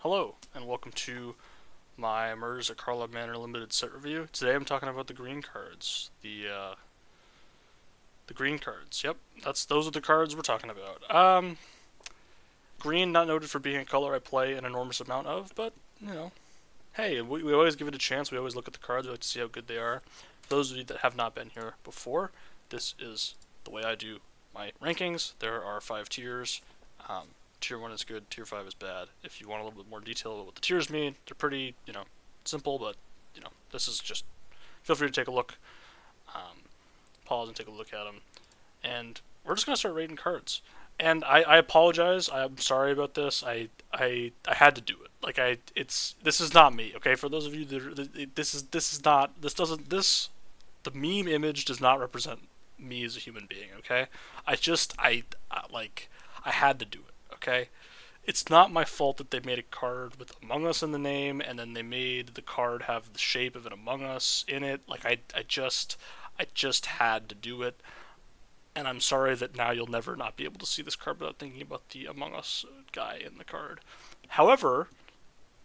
Hello, and welcome to my Murders at Karlov Manor limited set review. Today I'm talking about the green cards. The green cards. Yep, those are the cards we're talking about. Green, not noted for being a color I play an enormous amount of, but hey, we always give it a chance. We always look at the cards. We like to see how good they are. For those of you that have not been here before, this is the way I do my rankings. There are 5 tiers. Tier 1 is good, Tier 5 is bad. If you want a little bit more detail about what the tiers mean, they're pretty, simple, but, this is just, feel free to take a look, pause and take a look at them, and we're just going to start rating cards. And I apologize, I'm sorry about this, I had to do it. This is not me, okay? For those of you the meme image does not represent me as a human being, okay? I had to do it. Okay, it's not my fault that they made a card with Among Us in the name, and then they made the card have the shape of an Among Us in it. I just had to do it, and I'm sorry that now you'll never not be able to see this card without thinking about the Among Us guy in the card. However,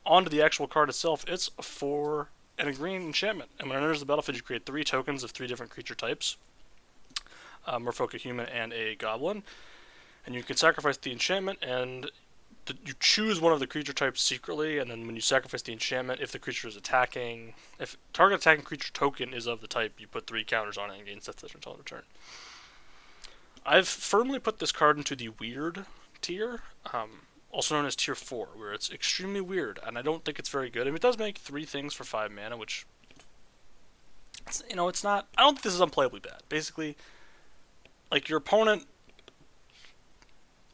onto the actual card itself, it's a 4 and a green enchantment, and when it enters the battlefield, you create 3 tokens of 3 different creature types: Merfolk, a human, and a goblin. And you can sacrifice the enchantment, and you choose one of the creature types secretly, and then when you sacrifice the enchantment, if the creature is attacking, if target attacking creature token is of the type, you put 3 counters on it and gain set until return. I've firmly put this card into the weird tier, also known as tier 4, where it's extremely weird, and I don't think it's very good. I mean, it does make 3 things for 5 mana, which, it's not, I don't think this is unplayably bad. Basically, like, your opponent,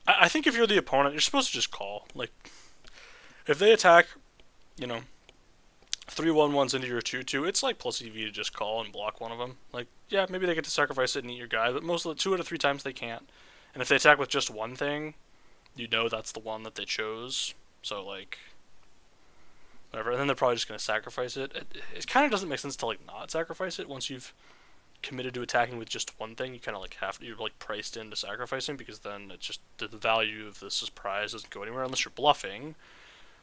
I think if you're the opponent, you're supposed to just call. Like, if they attack, 3/1/1s into your 2/2, it's like plus EV to just call and block one of them. Like, yeah, maybe they get to sacrifice it and eat your guy, but most of the 2 out of 3 times they can't. And if they attack with just one thing, that's the one that they chose. So, like, whatever. And then they're probably just going to sacrifice it. It kind of doesn't make sense to, like, not sacrifice it once you've committed to attacking with just one thing. You kind of like you're like priced into sacrificing, because then it's just the value of the surprise doesn't go anywhere unless you're bluffing.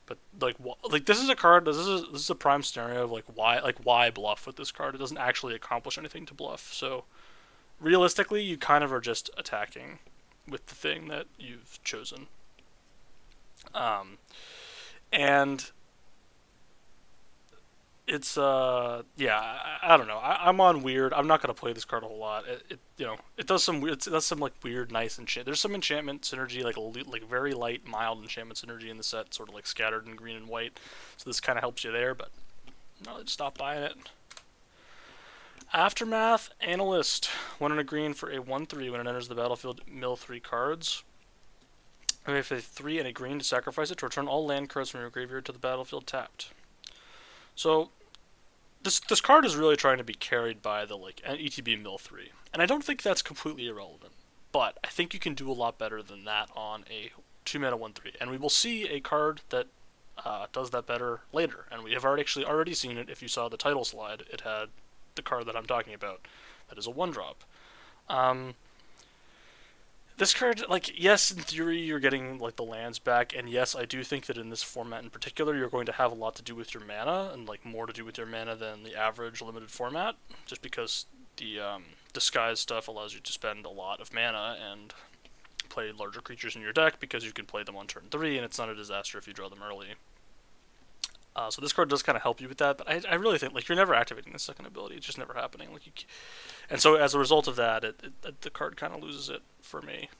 But this is a card. This is a prime scenario of why bluff with this card. It doesn't actually accomplish anything to bluff. So realistically, you kind of are just attacking with the thing that you've chosen. And it's I don't know. I'm on weird. I'm not gonna play this card a whole lot. It does some weird. It does some like weird, nice enchant. There's some enchantment synergy, like very light, mild enchantment synergy in the set, sort of like scattered in green and white. So this kind of helps you there, but no, just stop buying it. Aftermath Analyst. 1 and a green for a 1/3. When it enters the battlefield, mill 3 cards. And if a 3 and a green to sacrifice it to return all land cards from your graveyard to the battlefield tapped. So this card is really trying to be carried by the an ETB mill 3, and I don't think that's completely irrelevant. But I think you can do a lot better than that on a 2 mana 1/3, and we will see a card that does that better later. And we have already seen it. If you saw the title slide, it had the card that I'm talking about. That is a 1-drop. This card, yes, in theory, you're getting, the lands back, and yes, I do think that in this format in particular, you're going to have a lot to do with your mana, and, more to do with your mana than the average limited format, just because the disguise stuff allows you to spend a lot of mana and play larger creatures in your deck, because you can play them on turn 3, and it's not a disaster if you draw them early. So this card does kind of help you with that, but I really think, you're never activating the second ability. It's just never happening. And so as a result of that, the card kind of loses it for me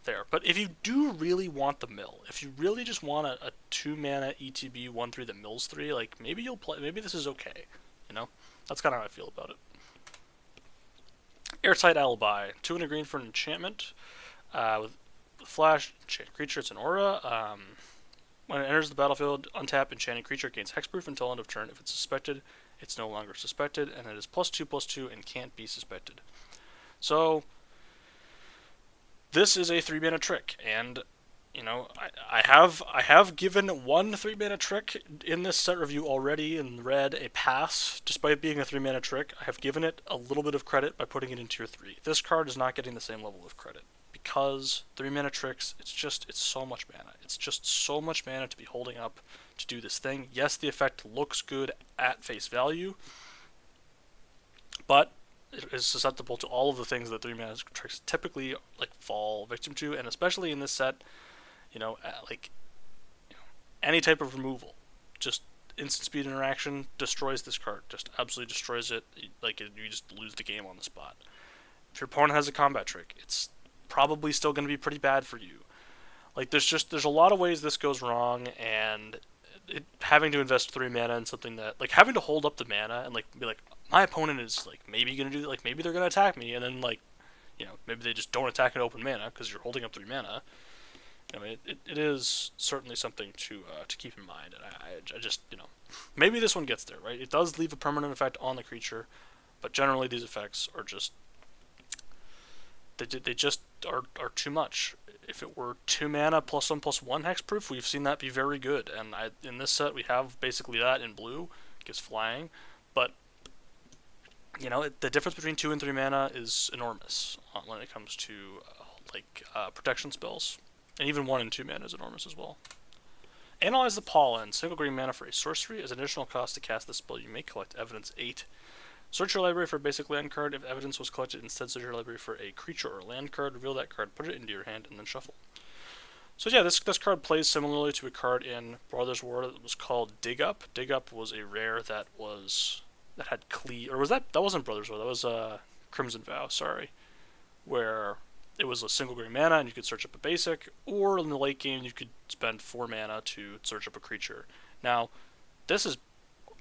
there. But if you do really want the mill, if you really just want a 2 mana ETB 1/3 that mills 3, maybe maybe this is okay. That's kind of how I feel about it. Airtight Alibi. 2 and a green for an enchantment. With flash, enchant creature, it's an aura. When it enters the battlefield, untap enchanting creature, gains hexproof until end of turn. If it's suspected, it's no longer suspected, and it is +2/+2 and can't be suspected. So this is a 3 mana trick, and I have given one 3 mana trick in this set review already in red a pass, despite being a 3 mana trick. I have given it a little bit of credit by putting it in tier 3. This card is not getting the same level of credit because 3-mana tricks, it's so much mana. It's just so much mana to be holding up to do this thing. Yes, the effect looks good at face value, but it is susceptible to all of the things that 3-mana tricks typically like fall victim to, and especially in this set, like any type of removal, just instant speed interaction destroys this card, just absolutely destroys it. Like you just lose the game on the spot. If your opponent has a combat trick, it's probably still going to be pretty bad for you. Like there's a lot of ways this goes wrong, and having to invest 3 mana in something that like having to hold up the mana and like be like my opponent is like maybe going to do like maybe they're going to attack me, and then like maybe they just don't attack at open mana because you're holding up 3 mana. I mean, it is certainly something to keep in mind, and I just maybe this one gets there, right? It does leave a permanent effect on the creature, but generally these effects are just they just are too much. If it were 2 mana +1/+1 hexproof, we've seen that be very good, and in this set we have basically that in blue, it gives flying, but the difference between 2 and 3 mana is enormous when it comes to protection spells. And even 1 and 2 mana is enormous as well. Analyze the Pollen. Single green mana for a sorcery. As an additional cost to cast this spell, you may collect Evidence 8. Search your library for a basic land card. If evidence was collected, instead search your library for a creature or land card. Reveal that card, put it into your hand, and then shuffle. So yeah, this card plays similarly to a card in Brothers War that was called Dig Up. Dig Up was a rare that had Cleave, or was that wasn't Brothers War? That was Crimson Vow. Sorry, where it was a single green mana, and you could search up a basic, or in the late game, you could spend 4 mana to search up a creature. Now, this is,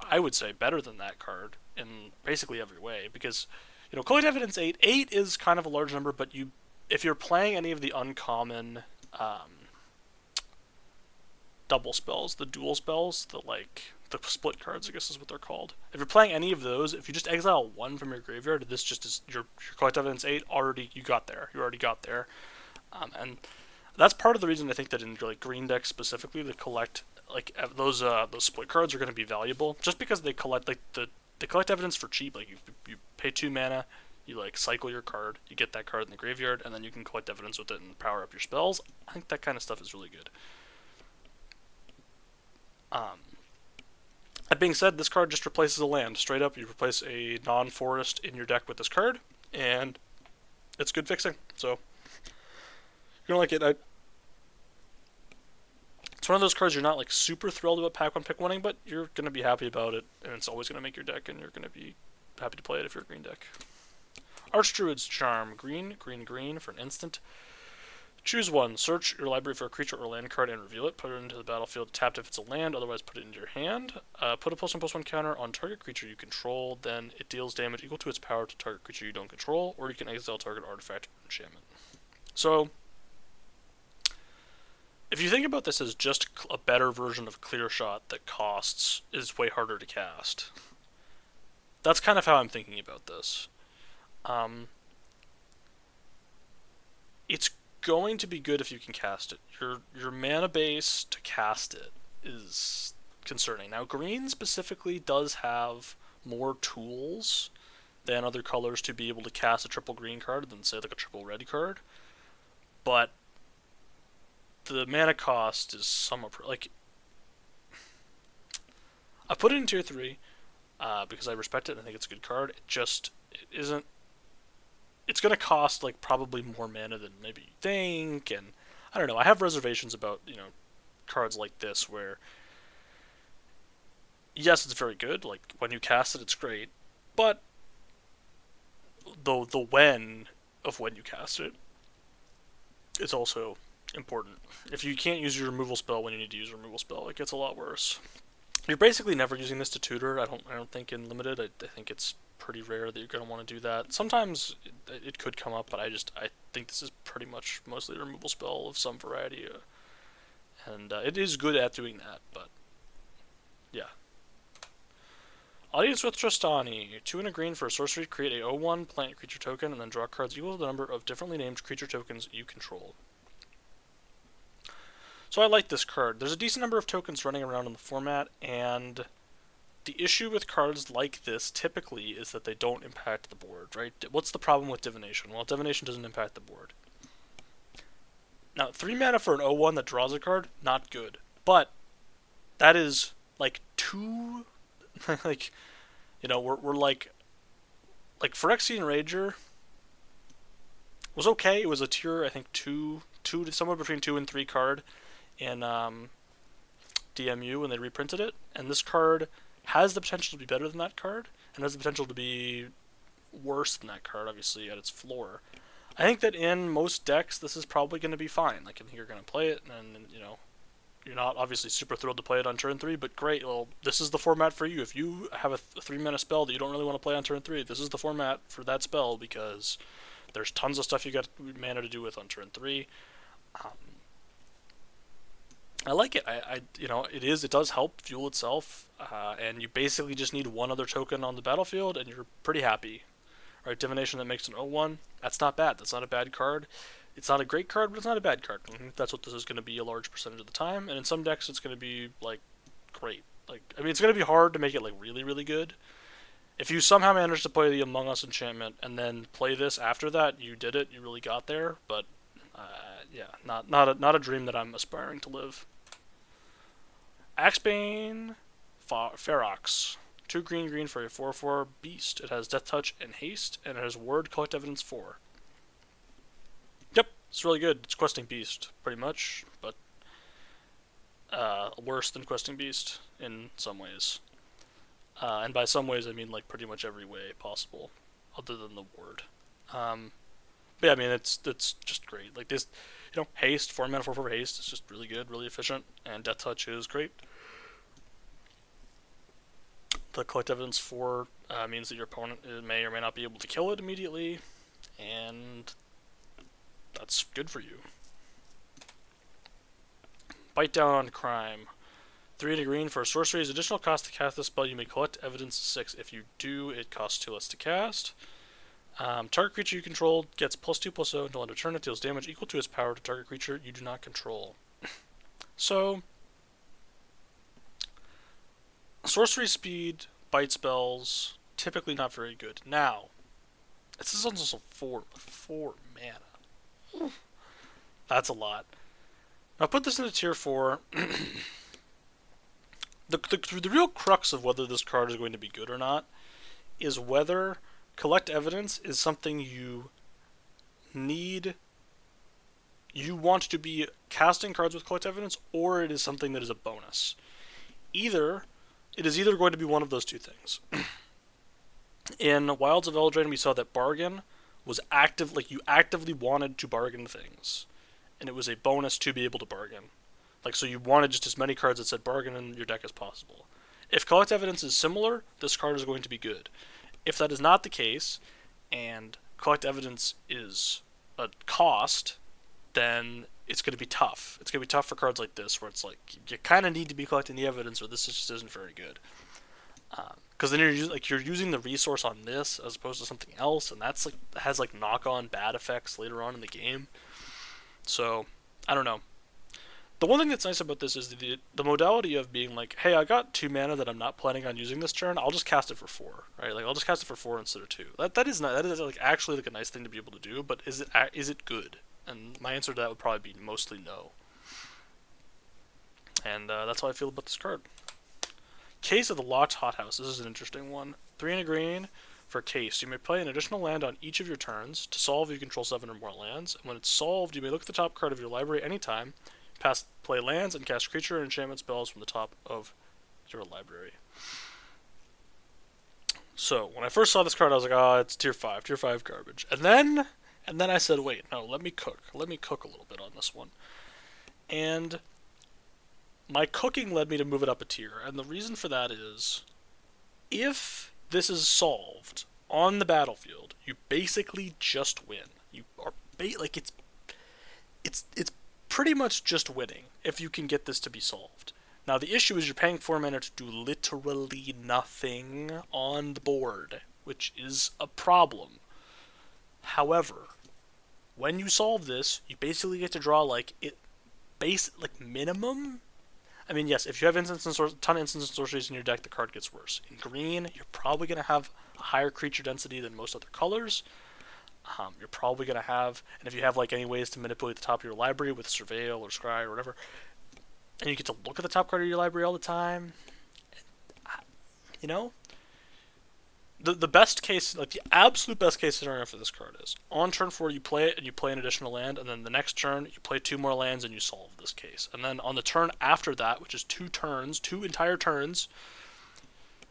I would say, better than that card in basically every way, because, Collect Evidence 8 is kind of a large number, but if you're playing any of the uncommon double spells, the dual spells, the split cards, I guess is what they're called. If you're playing any of those, if you just exile 1 from your graveyard, this just is your Collect Evidence 8 you already got there. And that's part of the reason I think that in your green deck specifically, the collect those split cards are going to be valuable, just because they collect they collect evidence for cheap. Like you pay 2 mana, you cycle your card, you get that card in the graveyard, and then you can collect evidence with it and power up your spells. I think that kind of stuff is really good. That being said, this card just replaces a land. Straight up, you replace a non-forest in your deck with this card, and it's good fixing. So, you're going to like it. It's one of those cards you're not super thrilled about pack 1 pick 1ing, but you're going to be happy about it, and it's always going to make your deck, and you're going to be happy to play it if you're a green deck. Archdruid's Charm. Green for an instant. Choose one. Search your library for a creature or land card and reveal it. Put it into the battlefield tapped if it's a land, otherwise put it into your hand. Put a +1/+1 counter on target creature you control, then it deals damage equal to its power to target creature you don't control, or you can exile target artifact or enchantment. So, if you think about this as just a better version of Clear Shot that is way harder to cast, that's kind of how I'm thinking about this. It's going to be good if you can cast it. Your mana base to cast it is concerning. Now, green specifically does have more tools than other colors to be able to cast a triple green card than, say, a triple red card. But the mana cost is somewhat... I put it in tier 3 because I respect it and I think it's a good card. It isn't... It's going to cost probably more mana than maybe you think, and I don't know. I have reservations about cards like this where, yes, it's very good. When you cast it, it's great, but the when of when you cast it is also important. If you can't use your removal spell when you need to use a removal spell, it gets a lot worse. You're basically never using this to tutor. I don't think in limited. I think it's pretty rare that you're going to want to do that. Sometimes it could come up, but I think this is pretty much mostly a removal spell of some variety, and it is good at doing that. But yeah. Audience with Trostani. 2 and a green for a sorcery. Create a 0/1 plant creature token, and then draw cards equal to the number of differently named creature tokens you control. So I like this card. There's a decent number of tokens running around in the format, and the issue with cards like this typically is that they don't impact the board, right? What's the problem with Divination? Well, Divination doesn't impact the board. Now, 3 mana for an 0/1 that draws a card, not good. But that is like two, like, we're like Phyrexian Rager was okay. It was a tier, I think, somewhere between 2 and 3 card in DMU when they reprinted it. And this card has the potential to be better than that card, and has the potential to be worse than that card, obviously, at its floor. I think that in most decks, this is probably going to be fine. Like, I think you're going to play it, and, you're not obviously super thrilled to play it on turn 3, but great. Well, this is the format for you. If you have a 3-mana spell that you don't really want to play on turn 3, this is the format for that spell, because there's tons of stuff you got mana to do with on turn 3. I like it. It does help fuel itself, and you basically just need one other token on the battlefield, and you're pretty happy. Right, Divination that makes an 0/1. That's not bad. That's not a bad card. It's not a great card, but it's not a bad card. That's what this is going to be a large percentage of the time. And in some decks, it's going to be like great. It's going to be hard to make it like really, really good. If you somehow manage to play the Among Us enchantment and then play this after that, you did it. You really got there. But yeah, not a dream that I'm aspiring to live. Axebane Ferox. 2 green for a 4/4 beast. It has Death Touch and Haste, and it has Word, Collect Evidence 4. Yep, it's really good. It's Questing Beast, pretty much, but worse than Questing Beast in some ways. And by some ways, I mean like pretty much every way possible, other than the Word. But yeah, I mean it's just great. Like this, Haste, 4 mana 4/4 Haste. It's just really good, really efficient, and Death Touch is great. The Collect Evidence 4 means that your opponent may or may not be able to kill it immediately, and that's good for you. Bite Down on Crime. 3 and a green for a sorcery is additional cost to cast this spell. You may collect Evidence 6. If you do, it costs 2 less to cast. Target creature you control gets +2/+0 until end of turn. It deals damage equal to its power to target creature you do not control. So, sorcery speed, bite spells, typically not very good. Now, this is also 4 mana. That's a lot. Now put this into tier 4. The real crux of whether this card is going to be good or not is whether Collect Evidence is something you need. You want to be casting cards with Collect Evidence, or it is something that is a bonus. It is either going to be one of those two things. In Wilds of Eldraine, we saw that bargain was active, like you actively wanted to bargain things, and it was a bonus to be able to bargain. Like, so you wanted just as many cards that said bargain in your deck as possible. If Collect Evidence is similar, this card is going to be good. If that is not the case, and Collect Evidence is a cost, then it's going to be tough. It's going to be tough for cards like this, where it's like, you kind of need to be collecting the evidence, or this just isn't very good. Because then you're using the resource on this as opposed to something else, and that's has knock-on bad effects later on in the game. So, I don't know. The one thing that's nice about this is the modality of being like, hey, I got 2 mana that I'm not planning on using this turn. I'll just cast it for 4, right? Like, I'll just cast it for 4 instead of 2. That is actually a nice thing to be able to do. But is it good? And my answer to that would probably be mostly no. And that's how I feel about this card. Case of the Locked Hothouse. This is an interesting one. 3 and a green for Case. You may play an additional land on each of your turns. To solve, you control 7 or more lands. And when it's solved, you may look at the top card of your library anytime. Play lands and cast creature and enchantment spells from the top of your library. So, when I first saw this card, I was like, oh, it's tier 5 garbage. And then I said, wait, no, let me cook a little bit on this one. And my cooking led me to move it up a tier. And the reason for that is, if this is solved on the battlefield, you basically just win. You are it's pretty much just winning if you can get this to be solved. Now, the issue is you're paying 4 mana to do literally nothing on the board, which is a problem. However, when you solve this, you basically get to draw minimum. I mean, yes, if you have ton of instants and sorceries in your deck, the card gets worse. In green, you're probably going to have a higher creature density than most other colors. You're probably going to have, and if you have like any ways to manipulate the top of your library with Surveil or Scry or whatever, and you get to look at the top card of your library all the time, you know, the best case, like the absolute best case scenario for this card is on turn 4 you play it and you play an additional land, and then the next turn you play 2 more lands and you solve this case. And then on the turn after that, which is 2 entire turns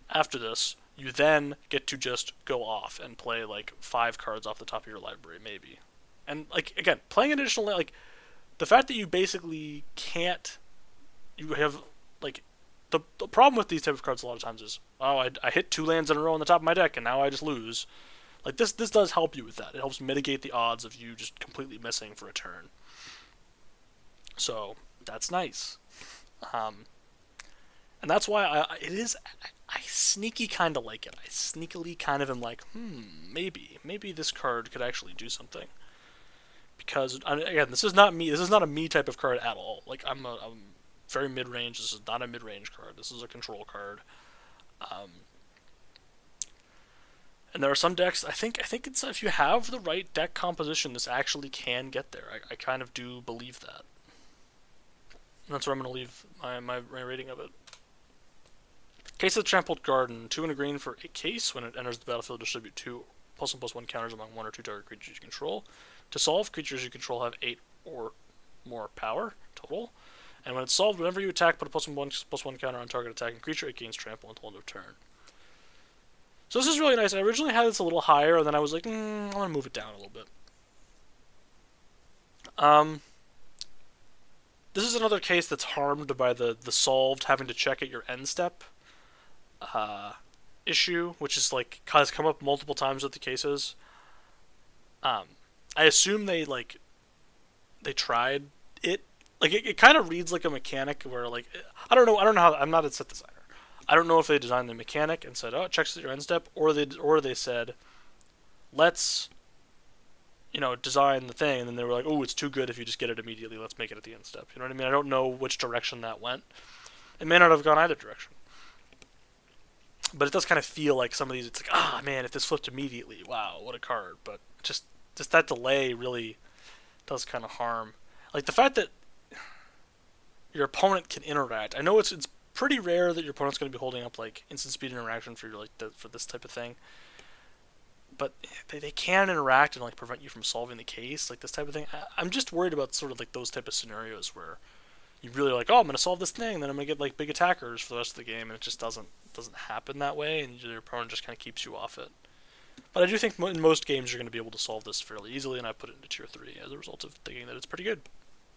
after this, you then get to just go off and play like 5 cards off the top of your library, maybe. And like again, playing an additional land, like the fact that you basically can't, you have like the problem with these type of cards a lot of times is, oh, I hit 2 lands in a row on the top of my deck and now I just lose. Like this does help you with that. It helps mitigate the odds of you just completely missing for a turn. So that's nice. And that's why I sneaky kind of like it. I sneakily kind of am like, maybe this card could actually do something. Because again, this is not me. This is not a me type of card at all. Like I'm very mid-range. This is not a mid-range card. This is a control card. And there are some decks, I think it's, if you have the right deck composition, this actually can get there. I kind of do believe that. And that's where I'm going to leave my rating of it. Case of the Trampled Garden. 2 and a green for a case. When it enters the battlefield, distribute 2 +1/+1 counters among 1 or 2 target creatures you control. To solve, creatures you control have 8 or more power total. And when it's solved, whenever you attack, put a +1/+1 counter on target attacking creature. It gains trample until end of turn. So this is really nice. I originally had this a little higher, and then I was like, I'm going to move it down a little bit. This is another case that's harmed by the solved having to check at your end step issue, which is like has come up multiple times with the cases. I assume they tried it. Like it kind of reads like a mechanic where like I don't know how, I'm not a set designer. I don't know if they designed the mechanic and said, oh, it checks at your end step, or they said, let's design the thing, and then they were like, oh, it's too good if you just get it immediately, let's make it at the end step. You know what I mean? I don't know which direction that went. It may not have gone either direction. But it does kind of feel like some of these, it's like, man, if this flipped immediately, wow, what a card. But just that delay really does kind of harm. Like the fact that your opponent can interact. I know it's pretty rare that your opponent's going to be holding up like instant speed interaction for for this type of thing. But they can interact and like prevent you from solving the case, like this type of thing. I'm just worried about sort of like those type of scenarios where you really like, oh, I'm gonna solve this thing, then I'm gonna get like big attackers for the rest of the game, and it just doesn't happen that way, and your opponent just kind of keeps you off it. But I do think in most games you're going to be able to solve this fairly easily, and I put it into tier 3 as a result of thinking that it's pretty good.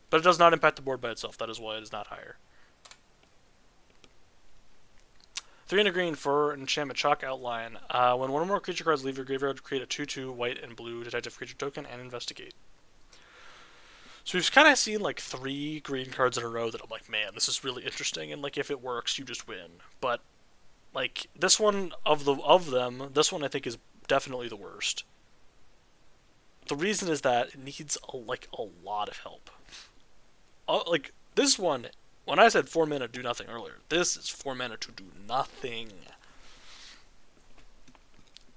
But it does not impact the board by itself. That is why it is not higher. 3 and a green for enchantment chalk outline. When one or more creature cards leave your graveyard, create a 2/2 white and blue detective creature token and investigate. So we've kind of seen like 3 green cards in a row that I'm like, man, this is really interesting, and like if it works, you just win. But like this one of them, this one I think is definitely the worst. The reason is that it needs a lot of help. Like this one. When I said 4 mana do nothing earlier, this is 4 mana to do nothing.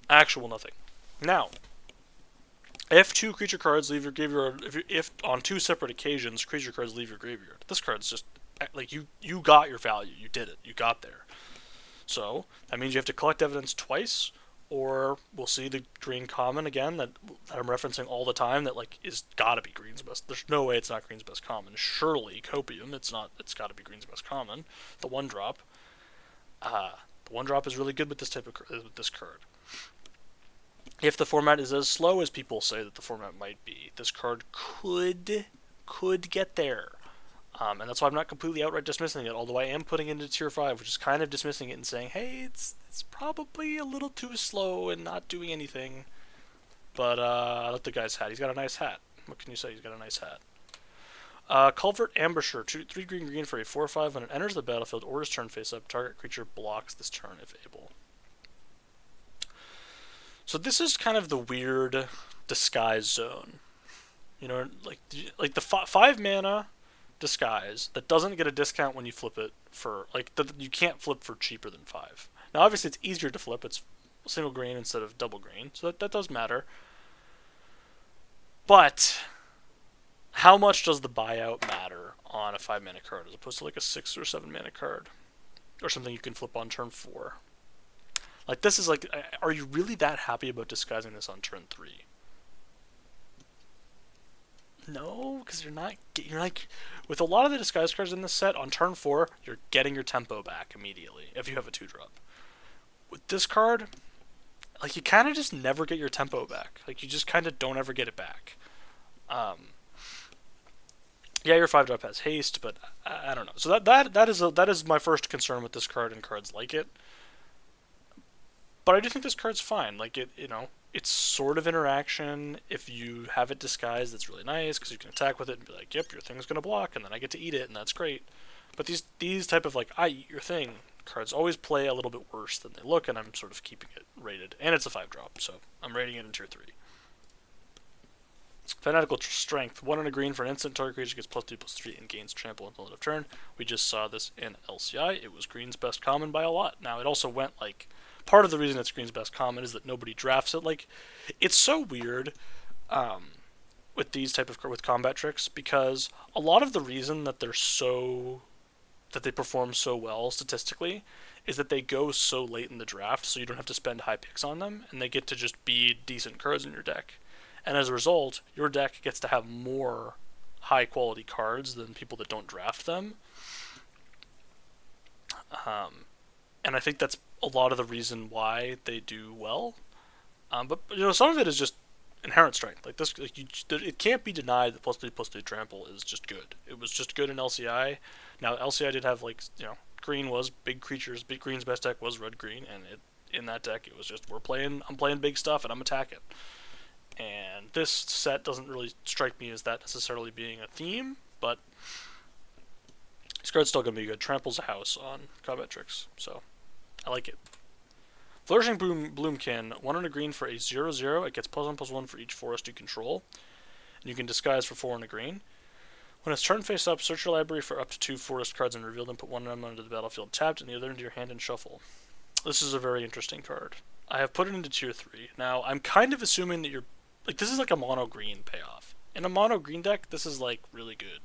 Actual nothing. Now, if 2 creature cards leave your graveyard, if on 2 separate occasions creature cards leave your graveyard, this card's just like you got your value, you did it, you got there. So that means you have to collect evidence twice, or we'll see the green common again that I'm referencing all the time that like is gotta be green's best. There's no way it's not green's best common. Surely Copium, it's not. It's gotta be green's best common. The 1-drop. The 1-drop is really good with this type of with this card. If the format is as slow as people say that the format might be, this card could get there. And that's why I'm not completely outright dismissing it, although I am putting it into tier 5, which is kind of dismissing it and saying, hey, it's probably a little too slow and not doing anything. But I like the guy's hat. He's got a nice hat. What can you say? He's got a nice hat. Culvert Ambusher, 3 green for a 4/5. When it enters the battlefield or is turn face up, target creature blocks this turn if able. So this is kind of the weird disguise zone. You know, like the 5 mana disguise that doesn't get a discount when you flip it for you can't flip for cheaper than 5. Now obviously it's easier to flip, it's single green instead of double green, so that does matter. But how much does the buyout matter on a 5 mana card as opposed to like a 6 or 7 mana card or something you can flip on turn 4? Like this is like, are you really that happy about disguising this on turn 3? No, because you're like, with a lot of the disguise cards in this set, on turn 4, you're getting your tempo back immediately if you have a 2-drop. With this card, like, you kind of just never get your tempo back. Like, you just kind of don't ever get it back. Yeah, your 5-drop has haste, but I don't know. So that is my first concern with this card and cards like it. But I do think this card's fine. Like, it's sort of interaction. If you have it disguised, that's really nice because you can attack with it and be like, "Yep, your thing's gonna block," and then I get to eat it, and that's great. But these type of like, "I eat your thing" cards always play a little bit worse than they look, and I'm sort of keeping it rated. And it's a 5-drop, so I'm rating it in tier 3. Fanatical Strength. 1 and a green for an instant. Target creature gets +2/+3 and gains trample until end of turn. We just saw this in LCI. It was green's best common by a lot. Now, it also went like, part of the reason it's green's best common is that nobody drafts it. Like, it's so weird with these type of with combat tricks, because a lot of the reason that they perform so well statistically is that they go so late in the draft, so you don't have to spend high picks on them, and they get to just be decent cards in your deck. And as a result, your deck gets to have more high quality cards than people that don't draft them. And I think that's a lot of the reason why they do well. But some of it is just inherent strength. Like this, like it can't be denied that +3/+3 trample is just good. It was just good in LCI. Now LCI did have green was big creatures. Green's best deck was red green, and in that deck it was just I'm playing big stuff and I'm attacking. And this set doesn't really strike me as that necessarily being a theme, but this card's still going to be good. Trample's a house on combat tricks, so I like it. Flourishing Bloomkin, 1 and a green for a 0/0. It gets +1/+1 for each forest you control. And you can disguise for 4 and a green. When it's turn face up, search your library for up to 2 forest cards and reveal them. Put one of them onto the battlefield tapped and the other into your hand and shuffle. This is a very interesting card. I have put it into tier 3. Now, I'm kind of assuming that you're like, this is like a mono green payoff. In a mono green deck, this is like really good.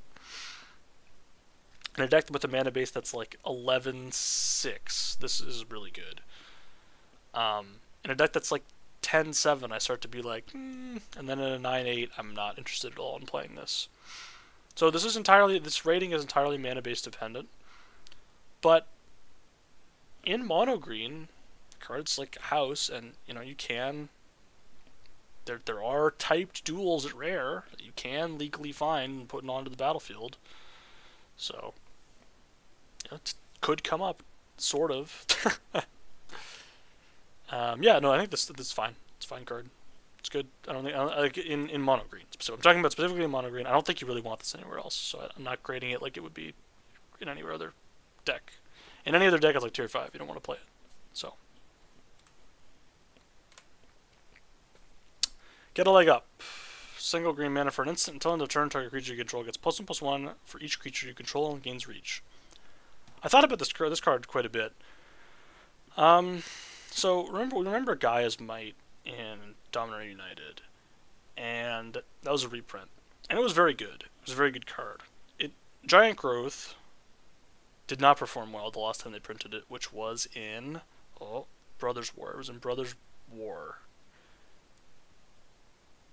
In a deck with a mana base that's like 11/6, this is really good. In a deck that's like 10/7, I start to be like, and then in a 9/8, I'm not interested at all in playing this. So this rating is entirely mana base dependent. But in mono green, cards like House, and you can. There are typed duels at Rare that you can legally find and put onto the battlefield. So, it could come up, sort of. Yeah, no, I think this is fine. It's a fine card. It's good. I don't think in mono green. So I'm talking about specifically in mono green. I don't think you really want this anywhere else. So I'm not grading it like it would be in any other deck. In any other deck, it's like tier 5. You don't want to play it. So. Get a leg up. Single green mana for an instant. Until end of turn, target creature you control gets +1/+1 for each creature you control and gains reach. I thought about this card quite a bit. So remember Gaia's Might in Dominator United, and that was a reprint, and it was very good. It was a very good card. Giant Growth did not perform well the last time they printed it, which was in Brothers War. It was in Brothers War.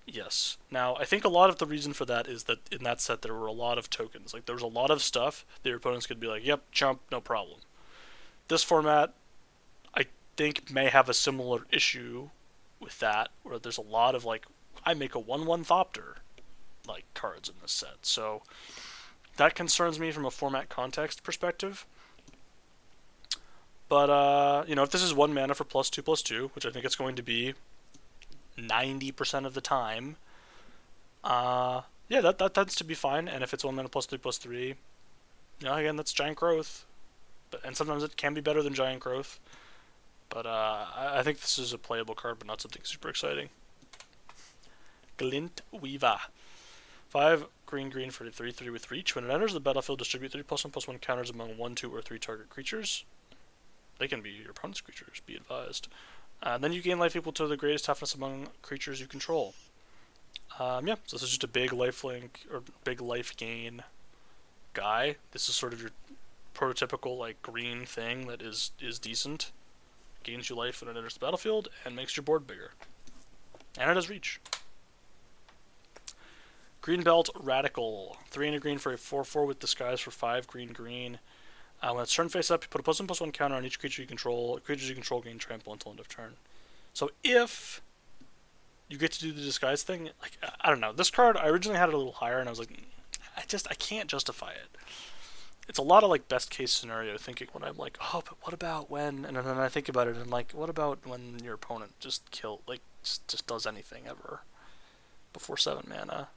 Yes. Now, I think a lot of the reason for that is that in that set there were a lot of tokens. Like, there was a lot of stuff that your opponents could be like, yep, chump, no problem. This format, I think, may have a similar issue with that, where there's a lot of, like, I make a 1/1 Thopter, like, cards in this set. So, that concerns me from a format context perspective. But, if this is 1 mana for +2/+2, which I think it's going to be 90% of the time, yeah, that tends to be fine. And if it's 1 mana +3/+3, again, that's Giant Growth. And sometimes it can be better than Giant Growth. But I think this is a playable card, but not something super exciting. Glint Weaver. 5 green for 3/3 with reach. When it enters the battlefield, distribute 3 +1/+1 counters among 1, 2, or 3 target creatures. They can be your opponent's creatures, be advised. Then you gain life equal to the greatest toughness among creatures you control. Yeah, so this is just a big lifelink or big life gain guy. This is sort of your prototypical like green thing that is decent, gains you life when it enters the battlefield, and makes your board bigger. And it has reach. Green Belt Radical. 3 and a green for a 4/4 with disguise for 5 green green. When it's turn face up, you put a +1/+1 counter on each creature you control. Creatures you control gain trample until end of turn. So if you get to do the disguise thing, like I don't know, this card I originally had it a little higher, and I was like, I can't justify it. It's a lot of like best case scenario thinking when I'm like, oh, but what about when? And then I think about it and I'm like, what about when your opponent just just does anything ever before 7 mana?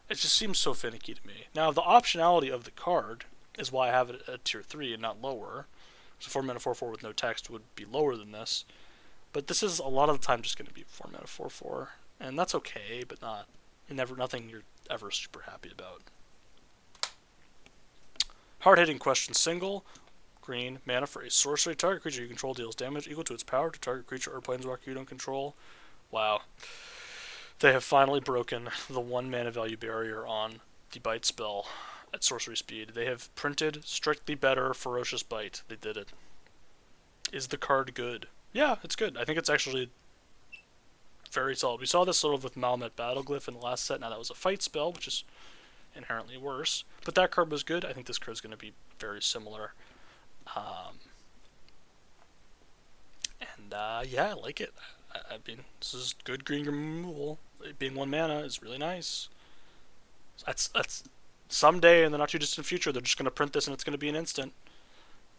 It just seems so finicky to me. Now the optionality of the card is why I have it at tier 3 and not lower. So 4 mana 4/4 with no text would be lower than this. But this is a lot of the time just going to be 4 mana 4/4, and that's okay, but nothing you're ever super happy about. Hard hitting question single, green mana for a sorcery. Target creature you control deals damage equal to its power to target creature or planeswalker you don't control. Wow, they have finally broken the 1 mana value barrier on the bite spell at sorcery speed. They have printed strictly better ferocious bite. They did it. Is the card good? Yeah, it's good. I think it's actually very solid. We saw this sort of with Malmet Battleglyph in the last set. Now that was a fight spell, which is inherently worse. But that card was good. I think this card is going to be very similar. Yeah, I like it. I mean, this is good green removal. It being 1 mana is really nice. That's someday in the not too distant future, they're just going to print this and it's going to be an instant.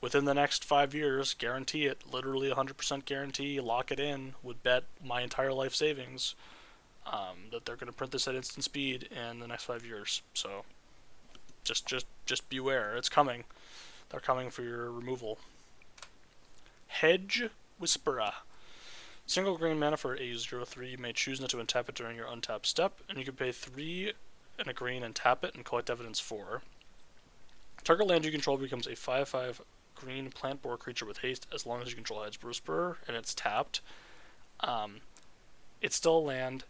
Within the next 5 years, guarantee it, literally 100% guarantee, lock it in, would bet my entire life savings that they're going to print this at instant speed in the next 5 years. So just beware, it's coming. They're coming for your removal. Hedge Whisperer. Single green mana for a 0/3. You may choose not to untap it during your untap step, and you can pay 3 and a green and tap it and collect evidence 4. Target land you control becomes a 5/5 green plant boar creature with haste as long as you control Hedge Whisperer and it's tapped. It's still a land.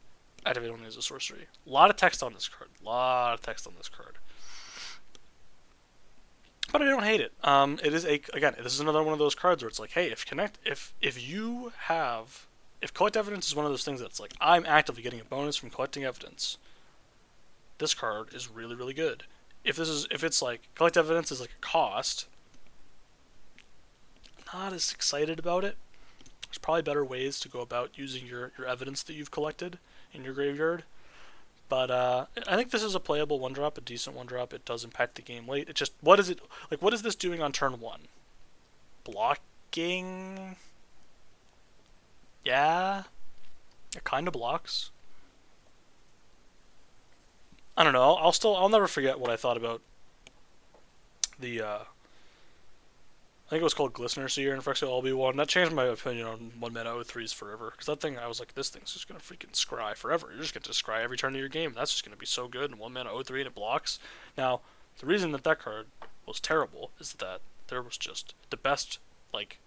Activate only as a sorcery. A lot of text on this card. But I don't hate it. It is again. This is another one of those cards where it's like, hey, if collect evidence is one of those things that's like I'm actively getting a bonus from collecting evidence. This card is really really good. If it's like collect evidence is like a cost, not as excited about it. There's probably better ways to go about using your evidence that you've collected in your graveyard. But I think this is a playable 1-drop, a decent 1-drop. It does impact the game late. It just what is this doing on turn 1? Blocking? Yeah, it kind of blocks. I don't know. I'll never forget what I thought about the I think it was called Glistener Seer in Phyrexia LB1. That changed my opinion on 1 mana 0/3s forever. Because that thing, I was like, this thing's just going to freaking scry forever. You're just going to scry every turn of your game. That's just going to be so good. And 1 mana 0/3 and it blocks. Now, the reason that card was terrible is that there was just the best, like,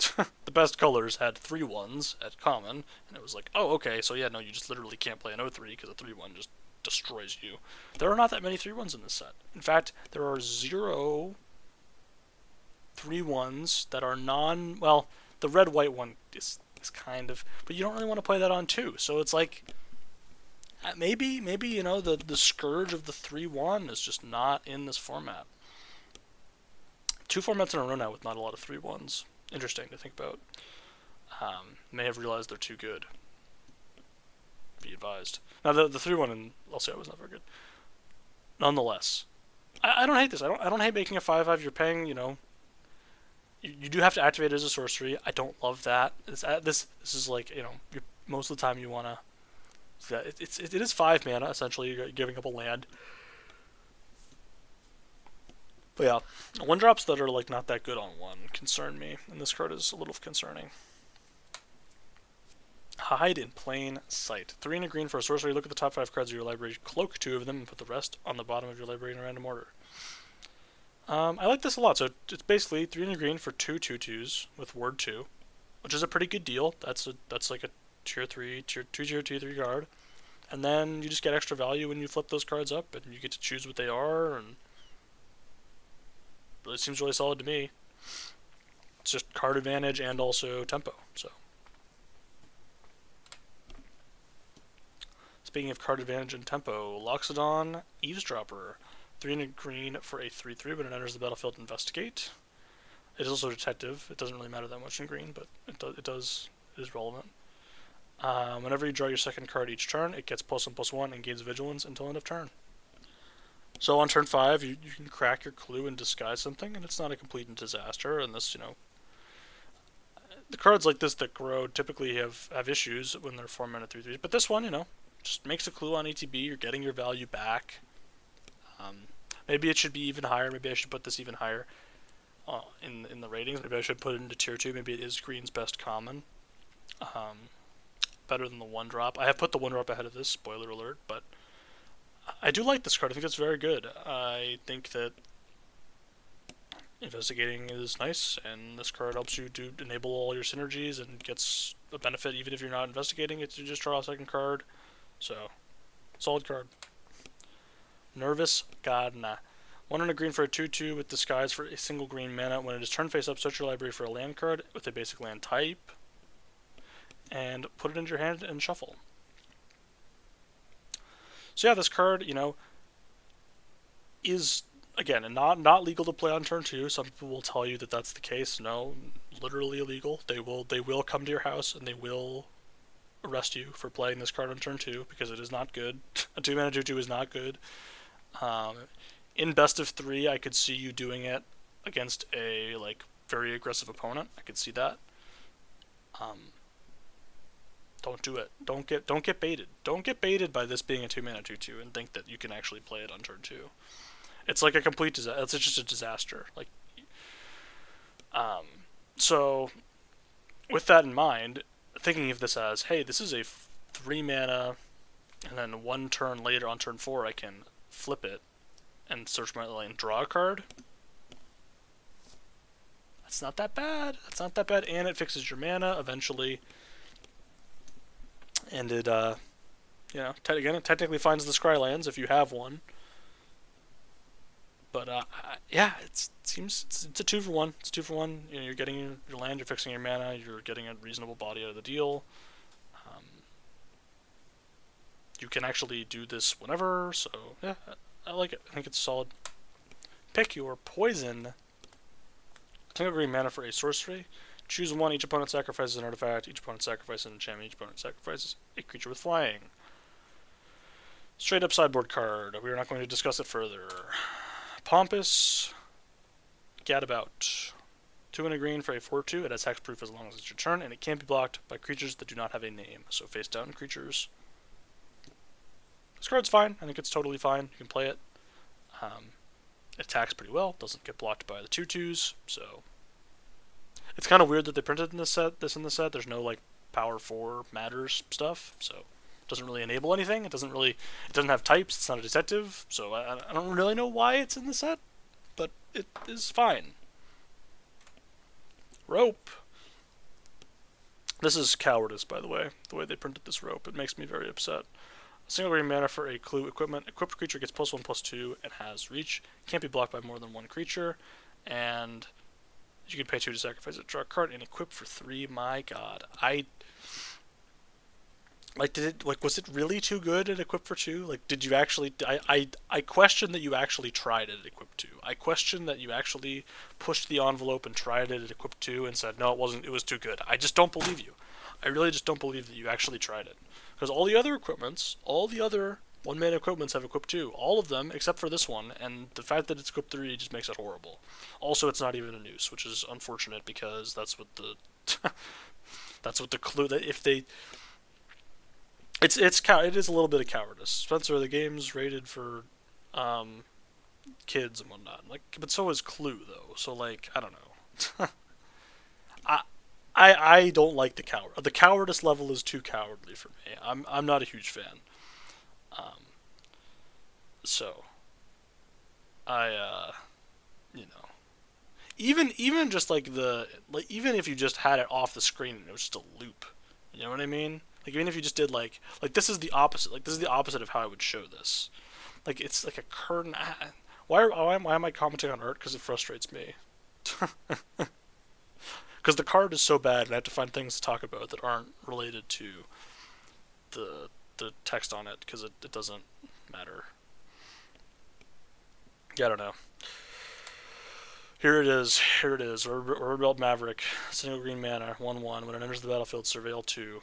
the best colors had 3/1s at common. And it was like, oh, okay, so yeah, no, you just literally can't play an 0/3 because a 3/1 just destroys you. There are not that many 3/1s in this set. In fact, there are 0 3/1s that are well, the red-white one is kind of, but you don't really want to play that on 2. So it's like, maybe you know, the scourge of the 3/1 is just not in this format. 2 formats in a row now with not a lot of 3/1s. Interesting to think about. May have realized they're too good. Be advised. Now the 3/1 in LCI was not very good. Nonetheless, I don't hate this. I don't hate making a 5/5. You're paying, you know. You do have to activate it as a sorcery. I don't love that. This is like, you know, most of the time you wanna. It is 5 mana essentially. You're giving up a land. But yeah, 1-drops that are like not that good on 1 concern me, and this card is a little concerning. Hide in plain sight. 3 and a green for a sorcery. Look at the top 5 cards of your library. Cloak 2 of them and put the rest on the bottom of your library in a random order. I like this a lot. So it's basically 3 and a green for 2 2/2s with word 2, which is a pretty good deal. That's like a tier 3 card. and then you just get extra value when you flip those cards up, and you get to choose what they are, and it seems really solid to me. It's just card advantage and also tempo. So, speaking of card advantage and tempo, Loxodon Eavesdropper, 3 and a green for a 3/3 when it enters the battlefield. Investigate. It is also detective. It doesn't really matter that much in green, but it is relevant. Whenever you draw your second card each turn, it gets +1/+1 and gains vigilance until end of turn. So on turn 5, you can crack your clue and disguise something, and it's not a complete disaster. And this, the cards like this that grow typically have issues when they're 4-mana 3/3s. But this one, just makes a clue on ETB. You're getting your value back. Maybe it should be even higher. Maybe I should put this even higher in the ratings. Maybe I should put it into tier 2. Maybe it is green's best common. Better than the 1-drop. I have put the 1-drop ahead of this, spoiler alert, but I do like this card. I think it's very good. I think that investigating is nice, and this card helps you to enable all your synergies and gets a benefit even if you're not investigating. It's you just draw a second card. So, solid card. Nervous Godna. 1 and a green for a 2/2 with disguise for a single green mana. When it is turn face up, search your library for a land card with a basic land type, and put it into your hand and shuffle. So yeah, this card, is again not legal to play on turn 2. Some people will tell you that that's the case. No, literally illegal. They will come to your house and they will arrest you for playing this card on turn 2 because it is not good. A 2-mana 2/2 is not good. In best of 3, I could see you doing it against a very aggressive opponent. I could see that. Don't do it. Don't get baited. Don't get baited by this being a 2-mana 2/2 and think that you can actually play it on turn 2. It's like a complete disaster. It's just a disaster. So with that in mind, thinking of this as, hey, this is a 3-mana, and then 1 turn later on turn 4 I can flip it and search my lane, draw a card. That's not that bad. That's not that bad, and it fixes your mana eventually. And it, it technically finds the Scrylands if you have one. But it seems it's a 2-for-1. It's 2-for-1. You're getting your land, you're fixing your mana, you're getting a reasonable body out of the deal. You can actually do this whenever, so yeah, I like it. I think it's solid. Pick your poison. Single green mana for a sorcery. Choose 1. Each opponent sacrifices an artifact. Each opponent sacrifices an enchantment. Each opponent sacrifices a creature with flying. Straight up sideboard card. We are not going to discuss it further. Pompous Gadabout. 2 and a green for a 4/2. It has hexproof as long as it's your turn, and it can't be blocked by creatures that do not have a name. So face down creatures. This card's fine. I think it's totally fine. You can play it. It attacks pretty well. Doesn't get blocked by the 2/2s. So it's kind of weird that they printed in this in the set. There's no power 4 matters stuff. So it doesn't really enable anything. It doesn't have types. It's not a detective. So I don't really know why it's in the set, but it is fine. Rope. This is cowardice, by the way they printed this rope. It makes me very upset. Single green mana for a clue equipment. Equipped creature gets +1/+2 and has reach. Can't be blocked by more than 1 creature. And you can pay 2 to sacrifice it. Draw a card and equip for 3. My god. Was it really too good at equip for 2? Did you actually... I question that you actually tried it at equip 2. I question that you actually pushed the envelope and tried it at equip 2 and said, no, it wasn't, it was too good. I just don't believe you. I really just don't believe that you actually tried it. Because all the other 1-mana equipments have equip 2. All of them, except for this one, and the fact that it's equip 3 just makes it horrible. Also, it's not even a noose, which is unfortunate because that's what the... that's what the clue... that if they... It is a little bit of cowardice. Spencer, the game's rated for kids and whatnot. But so is Clue, though. So, I don't know. I don't like the coward. The cowardice level is too cowardly for me. I'm not a huge fan. So I even just even if you just had it off the screen and it was just a loop, you know what I mean? Like even if you just did like this is the opposite. Like this is the opposite of how I would show this. Like it's like a curtain. Why am I commenting on art? Because it frustrates me. Because the card is so bad, and I have to find things to talk about that aren't related to the text on it, because it doesn't matter. Yeah, I don't know. Here it is. Here it is. Rebel Maverick, single green mana, 1/1. When it enters the battlefield, surveil 2.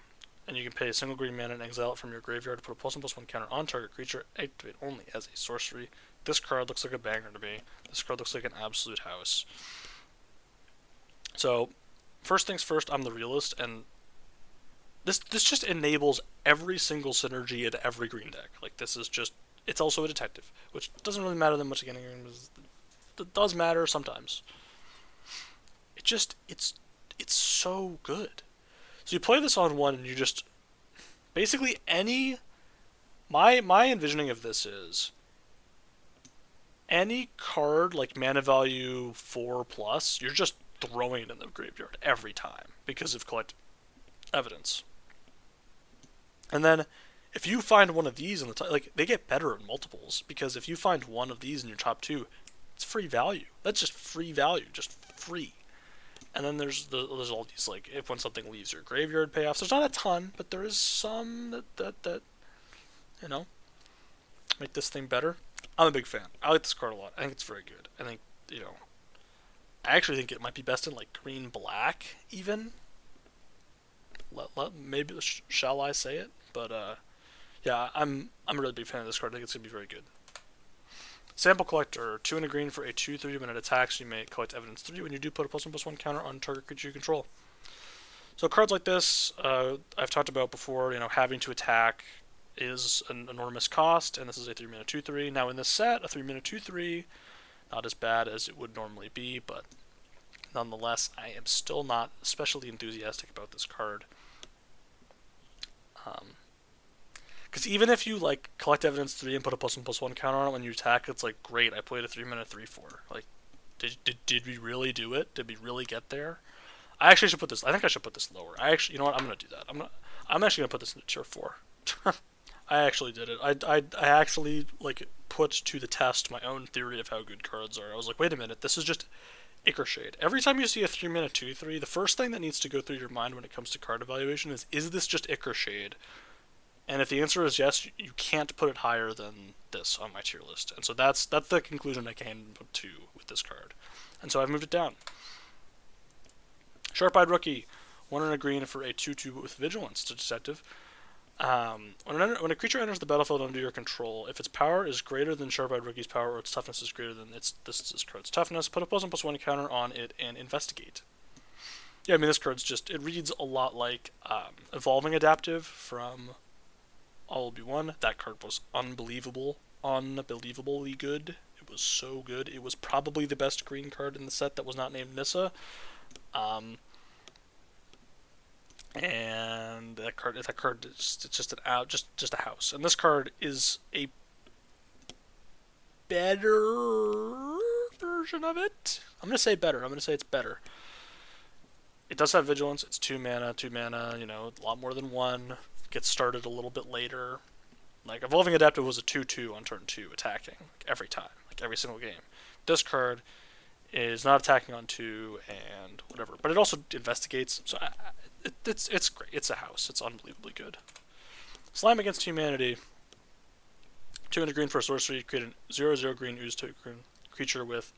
And you can pay a single green mana and exile it from your graveyard to put a +1/+1 counter on target creature, activate only as a sorcery. This card looks like a banger to me. This card looks like an absolute house. So, first things first, I'm the realist, and this just enables every single synergy in every green deck. Like, this is just... It's also a detective, which doesn't really matter that much again. It does matter sometimes. It's so good. So you play this on one, and you just... Basically, any... My envisioning of this is... Any card, like mana value 4+, you're just throwing it in the graveyard every time, because of collect evidence. And then, if you find one of these in the top... Like, they get better in multiples, because if you find one of these in your top 2, it's free value. That's just free value, just free. And then there's all these, like, if when something leaves your graveyard payoffs. There's not a ton, but there is some that you know, make this thing better. I'm a big fan. I like this card a lot. I think it's very good. I think, you know, I actually think it might be best in, like, green-black, even. Maybe, shall I say it? But, yeah, I'm a really big fan of this card. I think it's going to be very good. Sample Collector, 2 and a green for a 2/3. When it attacks, you may collect evidence 3. When you do, put a +1/+1 counter on target creature you control. So cards like this, I've talked about before, you know, having to attack is an enormous cost, and this is a 3-mana 2/3. Now in this set, a 3-mana 2/3, not as bad as it would normally be, but nonetheless, I am still not especially enthusiastic about this card. Because even if you, like, collect evidence 3 and put a +1/+1 counter on it when you attack, it's like, great, I played a 3-mana 3/4. Like, did we really do it? Did we really get there? I actually should put this. I think I should put this lower. You know what? I'm gonna do that. I'm actually gonna put this in tier 4. I actually did it. I actually, like, put to the test my own theory of how good cards are. I was like, wait a minute, this is just Ichor Shade. Every time you see a 3-mana 2/3, the first thing that needs to go through your mind when it comes to card evaluation is this just Ichor Shade? And if the answer is yes, you can't put it higher than this on my tier list. And so that's the conclusion I came to with this card. And so I've moved it down. Sharp-Eyed Rookie, 1 and a green for a 2/2 with Vigilance. It's a detective. When a creature enters the battlefield under your control, if its power is greater than Sharp-Eyed Rookie's power or its toughness is greater than this card's toughness, put a +1/+1 counter on it and investigate. Yeah, I mean, this card's just... It reads a lot like Evolving Adaptive from... All Will Be One. That card was unbelievably good. It was so good. It was probably the best green card in the set that was not named Nissa. And that card is just just a house. And this card is a better version of it. I'm gonna say better. I'm gonna say it's better. It does have Vigilance. It's 2 mana. You know, a lot more than 1. Gets started a little bit later. Like, Evolving Adaptive was a 2/2 on turn 2, attacking, like, every time, like, every single game. This card is not attacking on 2 and whatever, but it also investigates, so it's great. It's a house. It's unbelievably good. Slime Against Humanity. 2 and a green for a sorcery. Create a 0/0 green ooze to creature with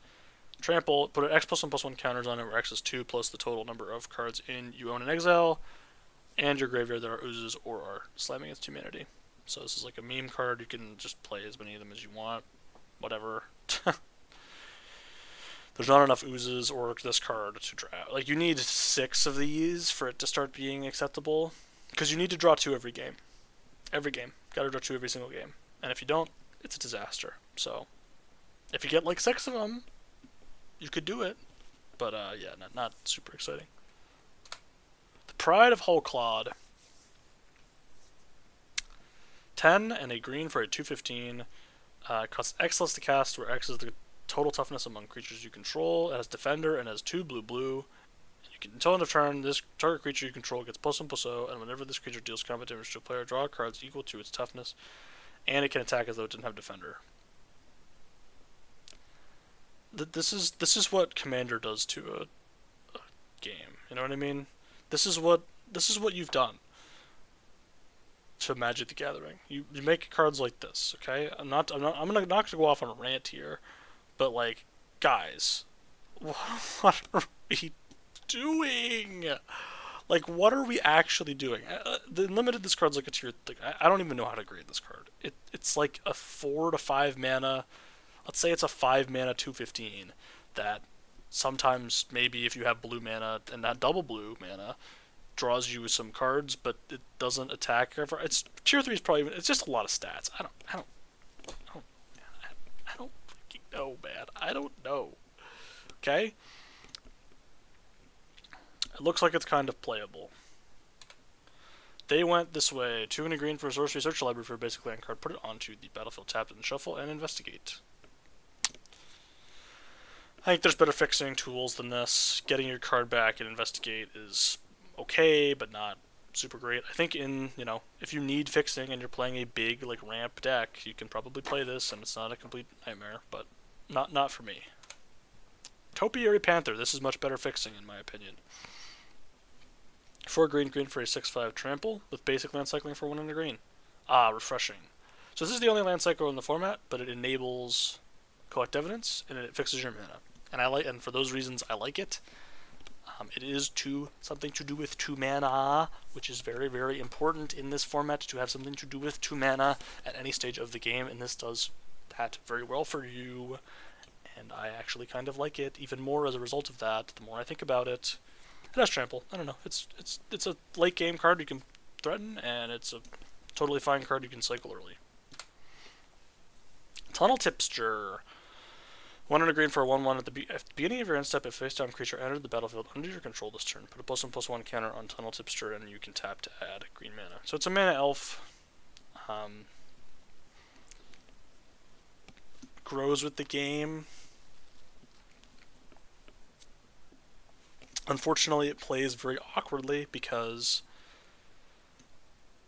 trample. Put an X +1/+1 counters on it, where X is 2 plus the total number of cards you own in exile, and your graveyard that are oozes or are slamming Against Humanity. So this is like a meme card. You can just play as many of them as you want. Whatever. There's not enough oozes or this card to draw. Like, you need 6 of these for it to start being acceptable. Because you need to draw 2 every game. Every game. Gotta draw 2 every single game. And if you don't, it's a disaster. So, if you get like 6 of them, you could do it. But, yeah, not super exciting. Pride of Hullclad. 10 and a green for a 2/15. Costs X less to cast, where X is the total toughness among creatures you control. It has Defender and has 2 blue. Until end of turn, this target creature you control gets +1/+0, and whenever this creature deals combat damage to a player, draw cards equal to its toughness, and it can attack as though it didn't have defender. This is what Commander does to a game. You know what I mean? This is what you've done to Magic the Gathering. You make cards like this, okay? I'm not gonna go off on a rant here, but like, guys, what are we doing? Like, what are we actually doing? The limited this card's like a tier. Like, I don't even know how to grade this card. It's like a 4 to 5 mana. Let's say it's a 5 mana 2/15 that sometimes maybe if you have blue mana and not double blue mana draws you some cards, but it doesn't attack. It's tier 3 is probably. It's just a lot of stats. I don't freaking know, man. I don't know. Okay. It looks like it's kind of playable. They went this way. 2 and a green for a sorcery. Search the library for a basic land card. Put it onto the battlefield. Tap it and shuffle and investigate. I think there's better fixing tools than this. Getting your card back and investigate is okay, but not super great. I think if you need fixing and you're playing a big like ramp deck, you can probably play this and it's not a complete nightmare, but not for me. Topiary Panther. This is much better fixing in my opinion. 4 green for a 6/5 trample with basic land cycling for 1 and a green. Refreshing. So this is the only land cycle in the format, but it enables collect evidence and it fixes your mana. And for those reasons I like it. It is something to do with 2 mana, which is very, very important in this format to have something to do with 2 mana at any stage of the game, and this does that very well for you. And I actually kind of like it even more as a result of that. The more I think about it, it has trample. I don't know. It's a late game card you can threaten, and it's a totally fine card you can cycle early. Tunnel Tipster. 1 and a green for a 1/1 at the beginning of your end step. If face down creature entered the battlefield under your control this turn, put a +1/+1 counter on Tunnel Tipster, and you can tap to add green mana. So it's a mana elf. Grows with the game. Unfortunately, it plays very awkwardly because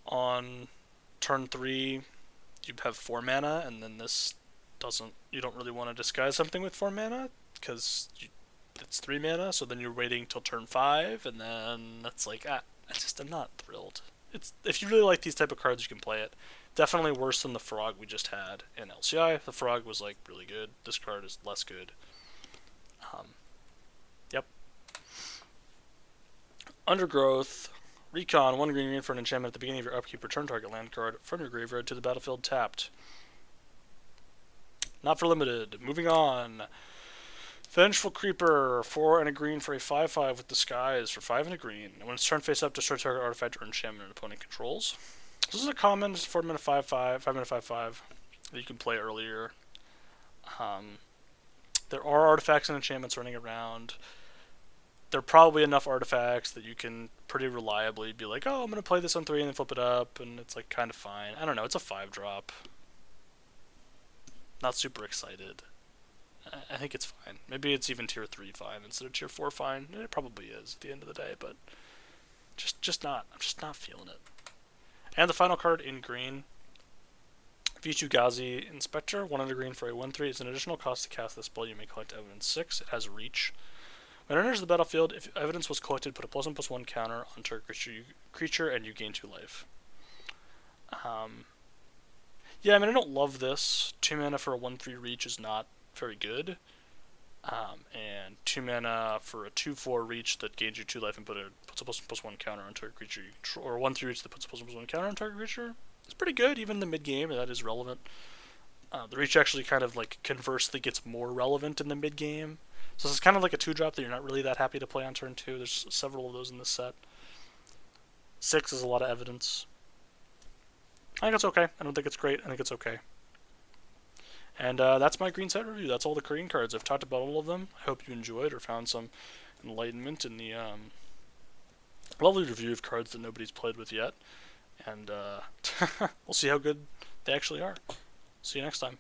on turn 3 you have 4 mana, and then this you don't really want to disguise something with 4 mana because it's 3 mana, so then you're waiting till turn 5, and then that's like, I'm not thrilled. If you really like these type of cards, you can play it. Definitely worse than the Frog we just had in LCI. The Frog was like really good. This card is less good. Yep. Undergrowth. Recon. 1 green for an enchantment at the beginning of your upkeep. Return target land card from your graveyard to the battlefield tapped. Not for limited. Moving on. Vengeful Creeper. 4 and a green for a 5/5 with Disguise for 5 and a green. And when it's turned face up, destroy target artifact or enchantment an opponent controls. This is a common. It's 4 mana 5/5, 5 mana 5/5 that you can play earlier. There are artifacts and enchantments running around. There are probably enough artifacts that you can pretty reliably be like, oh, I'm going to play this on 3 and then flip it up, and it's like kind of fine. I don't know, it's a 5-drop. Not super excited. I think it's fine. Maybe it's even tier 3 fine instead of tier 4 fine. It probably is at the end of the day, but just not. I'm just not feeling it. And the final card in green, V2 Ghazi Inspector, 1 under green for a 1/3. It's an additional cost to cast this spell. You may collect evidence 6. It has reach. When it enters the battlefield, if evidence was collected, put a +1/+1 counter on target creature, and you gain 2 life. Yeah, I mean, I don't love this. 2 mana for a 1/3 reach is not very good. And 2 mana for a 2/4 reach that gains you 2 life and puts a +1/+1 counter on target creature you control, or a 1/3 reach that puts a +1/+1 counter on target creature. It's pretty good, even in the mid game. That is relevant. The reach actually kind of like conversely gets more relevant in the mid game. So it's kind of like a 2-drop that you're not really that happy to play on turn 2. There's several of those in this set. 6 is a lot of evidence. I think it's okay. I don't think it's great. I think it's okay. And that's my green set review. That's all the green cards. I've talked about all of them. I hope you enjoyed or found some enlightenment in the lovely review of cards that nobody's played with yet. And we'll see how good they actually are. See you next time.